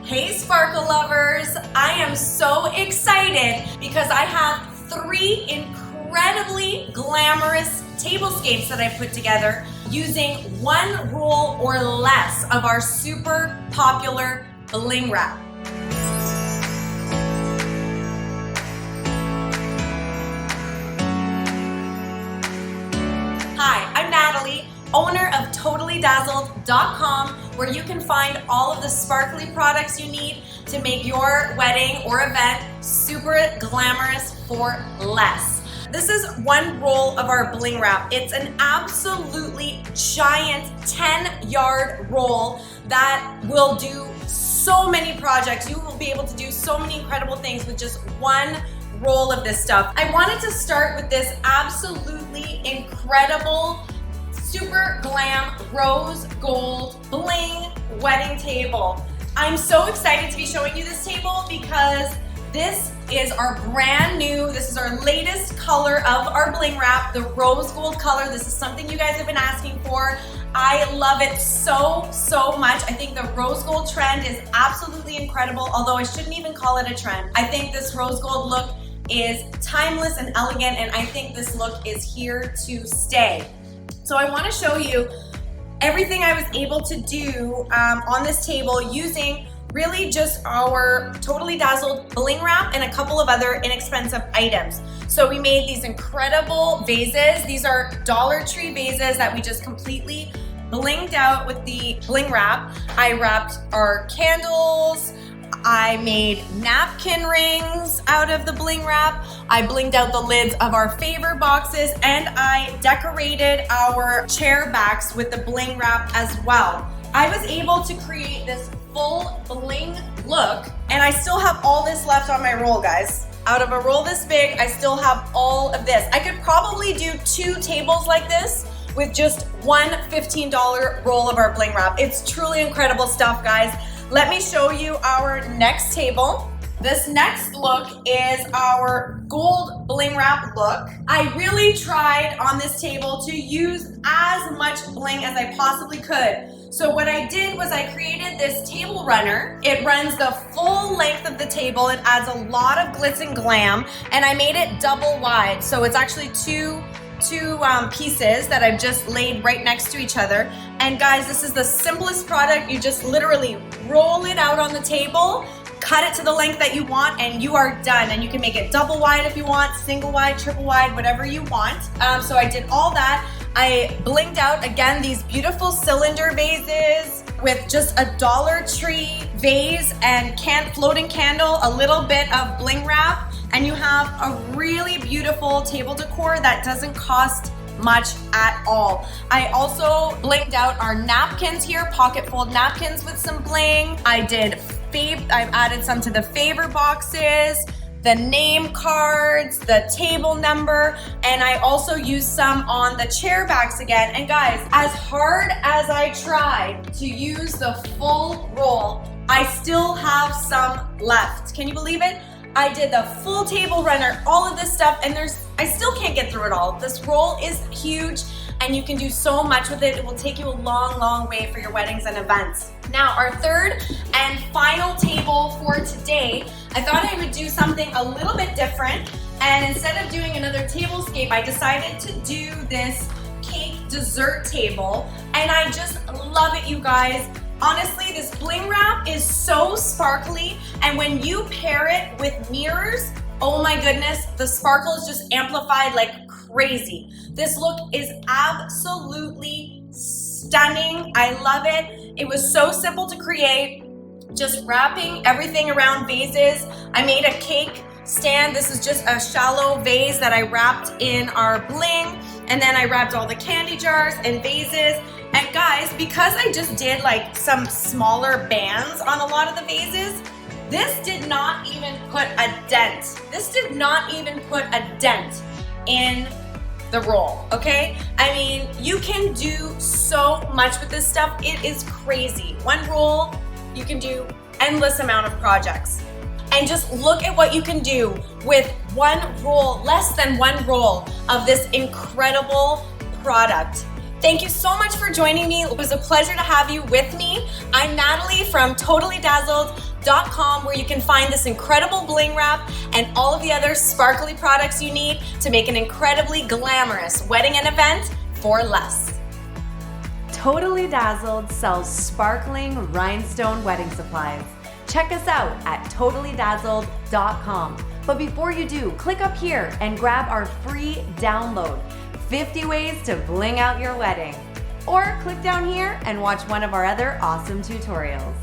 Hey sparkle lovers, I am so excited because I have 3 incredibly glamorous tablescapes that I put together using 1 roll or less of our super popular bling wrap. Hi, I'm Natalie, owner of TotallyDazzled.com, where you can find all of the sparkly products you need to make your wedding or event super glamorous for less. This is 1 roll of our bling wrap. It's an absolutely giant 10-yard roll that will do so many projects. You will be able to do so many incredible things with just 1 roll of this stuff. I wanted to start with this absolutely incredible super glam rose gold bling wedding table. I'm so excited to be showing you this table because this is our brand new, this is our latest color of our bling wrap, the rose gold color. This is something you guys have been asking for. I love it so much. I think the rose gold trend is absolutely incredible, although I shouldn't even call it a trend. I think this rose gold look is timeless and elegant, and I think this look is here to stay. So I want to show you everything I was able to do on this table using really just our Totally Dazzled bling wrap and a couple of other inexpensive items. So we made these incredible vases. These are Dollar Tree vases that we just completely blinged out with the bling wrap. I wrapped our candles. I made napkin rings out of the bling wrap. I blinged out the lids of our favor boxes, and I decorated our chair backs with the bling wrap as well. I was able to create this full bling look, and I still have all this left on my roll, guys. Out of a roll this big, I still have all of this. I could probably do 2 tables like this with just one $15 roll of our bling wrap. It's truly incredible stuff, guys. Let me show you our next table. This next look is our gold bling wrap look. I really tried on this table to use as much bling as I possibly could. So what I did was I created this table runner. It runs the full length of the table. It adds a lot of glitz and glam, and I made it double wide. So it's actually two pieces that I've just laid right next to each other. And guys, this is the simplest product. You just literally roll it out on the table, cut it to the length that you want, and you are done. And you can make it double wide if you want, single wide, triple wide, whatever you want. So I did all that. I blinged out, again, these beautiful cylinder vases with just a Dollar Tree vase and floating candle, a little bit of bling wrap, and you have a really beautiful table decor that doesn't cost much at all. I also blinged out our napkins here, pocket fold napkins with some bling. I've added some to the favor boxes, the name cards, the table number, and I also used some on the chair backs again. And guys, as hard as I tried to use the full roll, I still have some left. Can you believe it? I did the full table runner, all of this stuff, and I still can't get through it all. This roll is huge, and you can do so much with it. It will take you a long way for your weddings and events. Now, our third and final table for today, I thought I would do something a little bit different, and instead of doing another tablescape, I decided to do this cake dessert table, and I just love it, you guys. Honestly, this bling wrap is so sparkly, and when you pair it with mirrors, oh my goodness, the sparkle is just amplified like crazy. This look is absolutely stunning. I love it. It was so simple to create, just wrapping everything around vases. I made a cake stand. This is just a shallow vase that I wrapped in our bling, and then I wrapped all the candy jars and vases. And guys, because I just did like some smaller bands on a lot of the vases, this did not even put a dent. This did not even put a dent in the roll, okay? I mean, you can do so much with this stuff. It is crazy. 1 roll, you can do endless amount of projects. And just look at what you can do with 1 roll, less than 1 roll of this incredible product. Thank you so much for joining me. It was a pleasure to have you with me. I'm Natalie from TotallyDazzled.com, where you can find this incredible bling wrap and all of the other sparkly products you need to make an incredibly glamorous wedding and event for less. Totally Dazzled sells sparkling rhinestone wedding supplies. Check us out at TotallyDazzled.com. But before you do, click up here and grab our free download, 50 Ways to Bling Out Your Wedding. Or click down here and watch one of our other awesome tutorials.